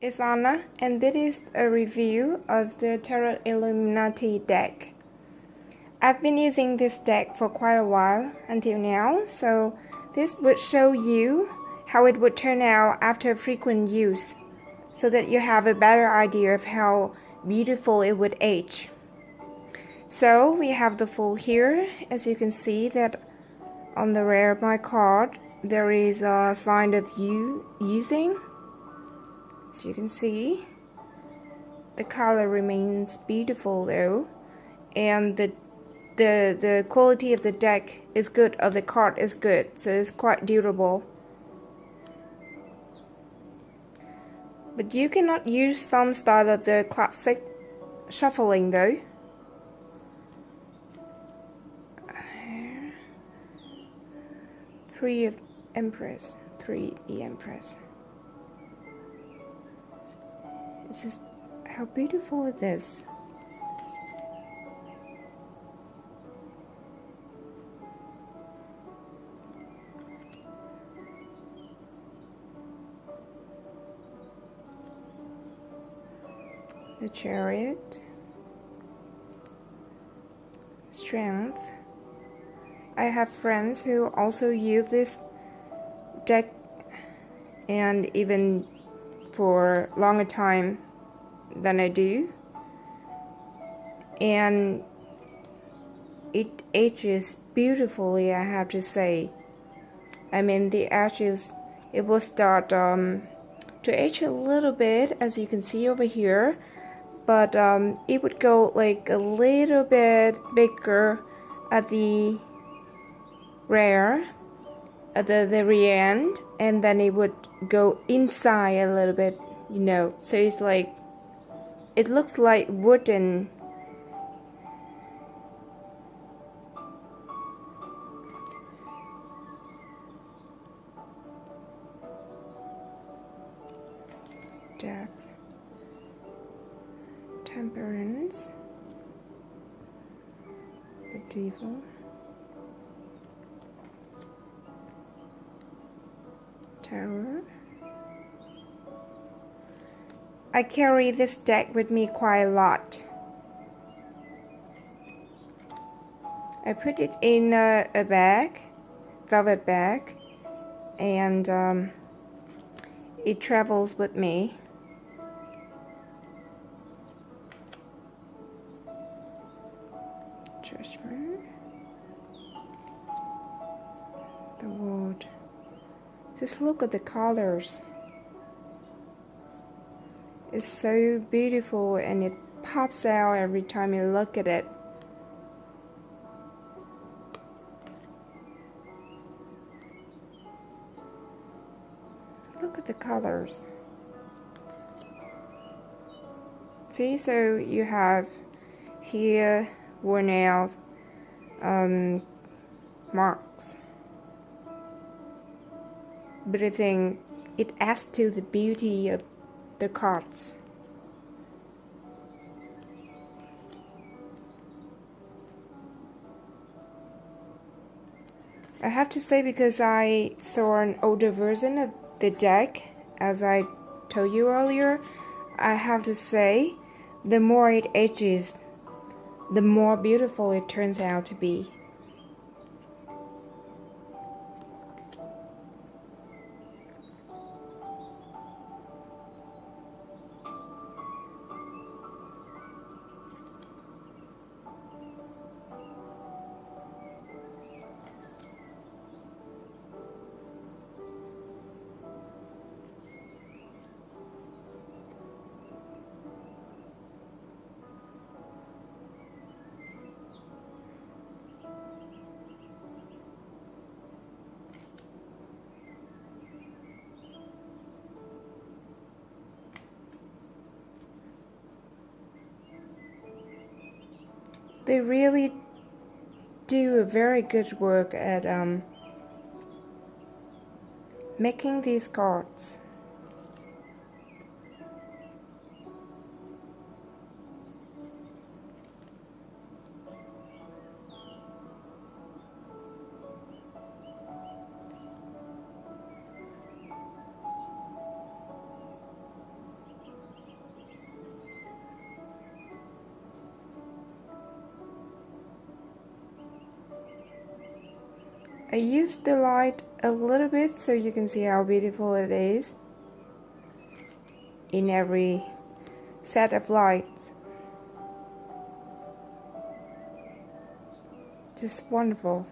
It's Anna, and this is a review of the Tarot Illuminati deck. I've been using this deck for quite a while until now, so this would show you how it would turn out after frequent use, so that you have a better idea of how beautiful it would age. So we have the Fool here. As you can see that on the rear of my card there is a sign of you using. As you can see, the color remains beautiful though, and the quality of the deck is good, of the card is good, so it's quite durable. But you cannot use some style of the classic shuffling though. Three of Empress, three the Empress. This is how beautiful it is. The Chariot, Strength. I have friends who also use this deck, and even for longer time than I do, and it ages beautifully, I have to say. I mean, the ashes, it will start to age a little bit, as you can see over here, but it would go like a little bit bigger at the rear, at the rear end, and then it would go inside a little bit, you know, so it's like, it looks like wooden. Death, Temperance, the Devil, Terror. I carry this deck with me quite a lot. I put it in a bag, velvet bag, and it travels with me. Judgment, the World. Just look at the colors. It's so beautiful, and it pops out every time you look at it. Look at the colors. See, so you have here worn out marks, but I think it adds to the beauty of the cards. I have to say, because I saw an older version of the deck, as I told you earlier, I have to say, the more it ages, the more beautiful it turns out to be. They really do a very good work at making these cards. I used the light a little bit so you can see how beautiful it is in every set of lights. Just wonderful.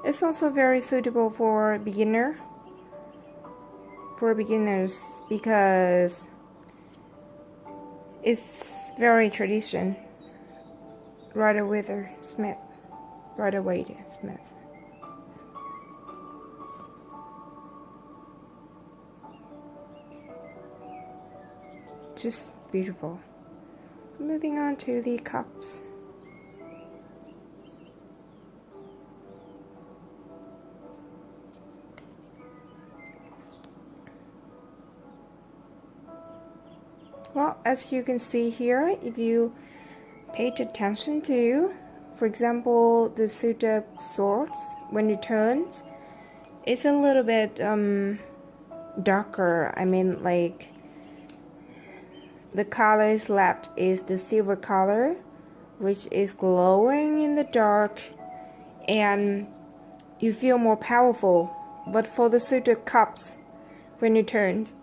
It's also very suitable for beginners because it's very tradition. Rider Smith. Just beautiful. Moving on to the cups. Well, as you can see here, if you paid attention to, for example, the suit of swords, when it turns, it's a little bit darker. I mean, like, the color left is the silver color, which is glowing in the dark, and you feel more powerful. But for the suit of cups, when it turns,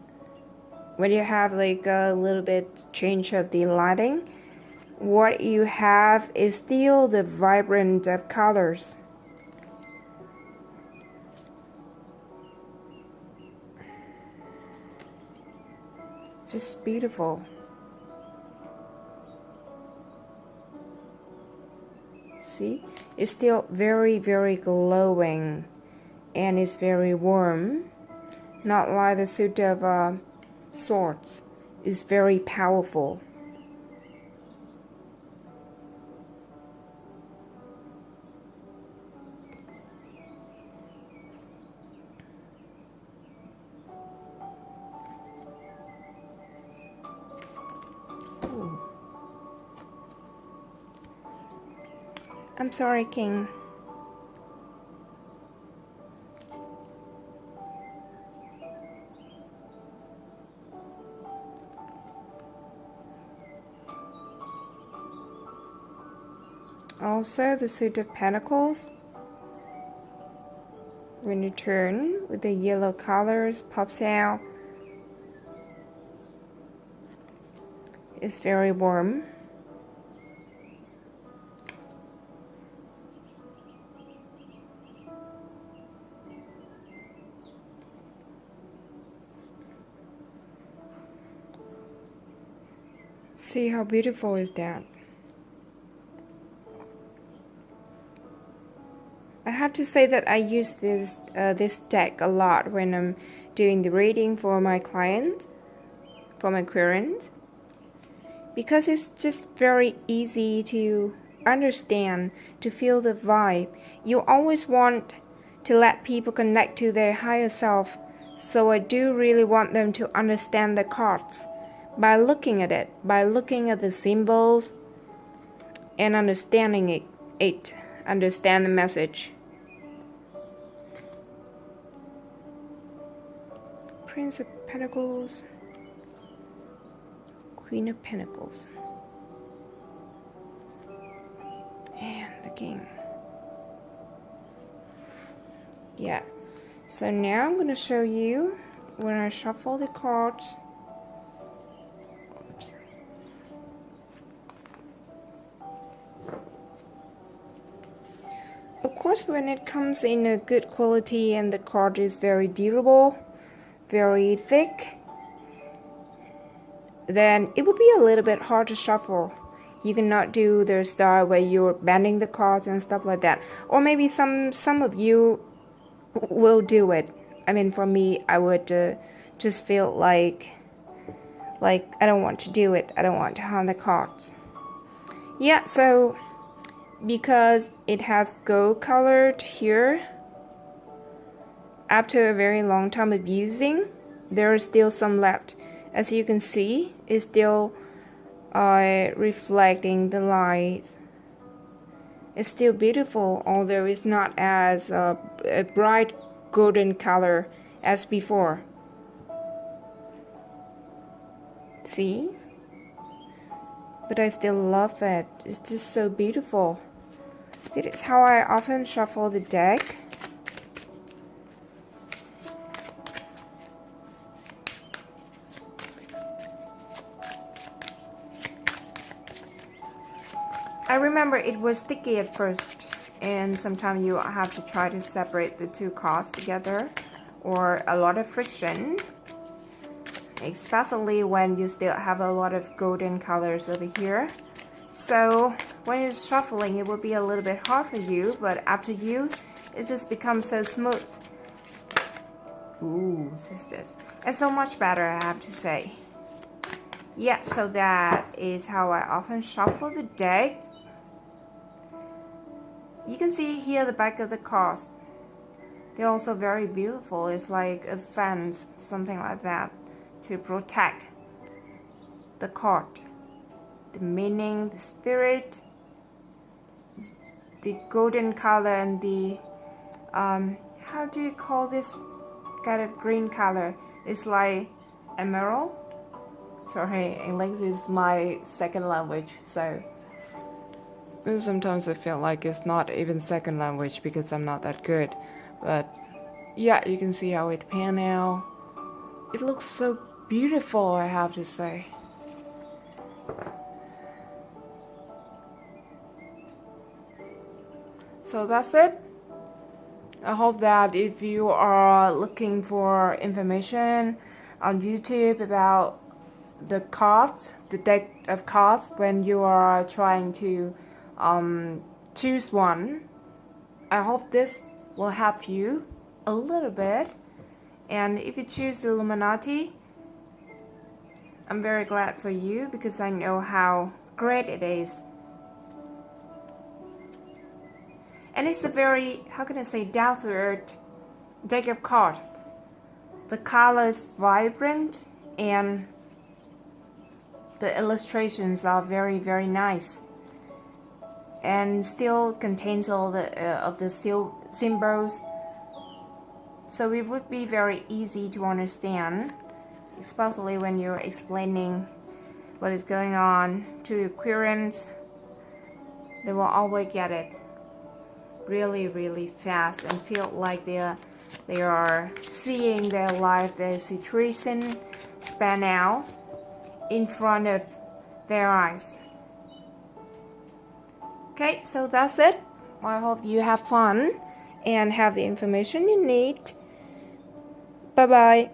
when you have like a little bit change of the lighting, what you have is still the vibrant of colors. Just beautiful. See, it's still very, very glowing, and it's very warm, not like the suit of swords. Is very powerful. Ooh. I'm sorry, King. Also, the suit of pentacles, when you turn with the yellow colors, pops out. It's very warm. See how beautiful is that? I have to say that I use this deck a lot when I'm doing the reading for my client, for my client, because it's just very easy to understand, to feel the vibe. You always want to let people connect to their higher self, so I do really want them to understand the cards by looking at it, by looking at the symbols and understanding it, understand the message. Prince of Pentacles, Queen of Pentacles, and the King. Yeah, so now I'm going to show you when I shuffle the cards. Oops. Of course, when it comes in a good quality and the card is very durable, very thick, then it would be a little bit hard to shuffle. You cannot do the style where you're bending the cards and stuff like that. Or maybe some of you will do it. I mean, for me, I would just feel like I don't want to do it. I don't want to hand the cards. Yeah, so because it has gold colored here, after a very long time of using, there is still some left. As you can see, it's still reflecting the light. It's still beautiful, although it's not as a bright golden color as before. See? But I still love it. It's just so beautiful. This is how I often shuffle the deck. I remember it was sticky at first, and sometimes you have to try to separate the two cards together, or a lot of friction, especially when you still have a lot of golden colors over here. So when you're shuffling, it will be a little bit hard for you, but after use, it just becomes so smooth. Ooh, sisters, and so much better, I have to say. Yeah, so that is how I often shuffle the deck. You can see here the back of the cards. They're also very beautiful. It's like a fence, something like that, to protect the card. The meaning, the spirit, the golden color, and the how do you call this kind of green color? It's like emerald. Sorry, English is my second language, so sometimes I feel like it's not even second language because I'm not that good. But yeah, you can see how it pan out. It looks so beautiful, I have to say. So that's it. I hope that if you are looking for information on YouTube about the cards, the deck of cards, when you are trying to choose one, I hope this will help you a little bit. And if you choose Illuminati, I'm very glad for you because I know how great it is. And it's a very, how can I say, down-to-earth deck of cards. The color is vibrant and the illustrations are very, very nice. And still contains all the symbols, so it would be very easy to understand, especially when you're explaining what is going on to your querents. They will always get it really, really fast and feel like they are seeing their life, their situation span out in front of their eyes. Okay, so that's it. I hope you have fun and have the information you need. Bye bye.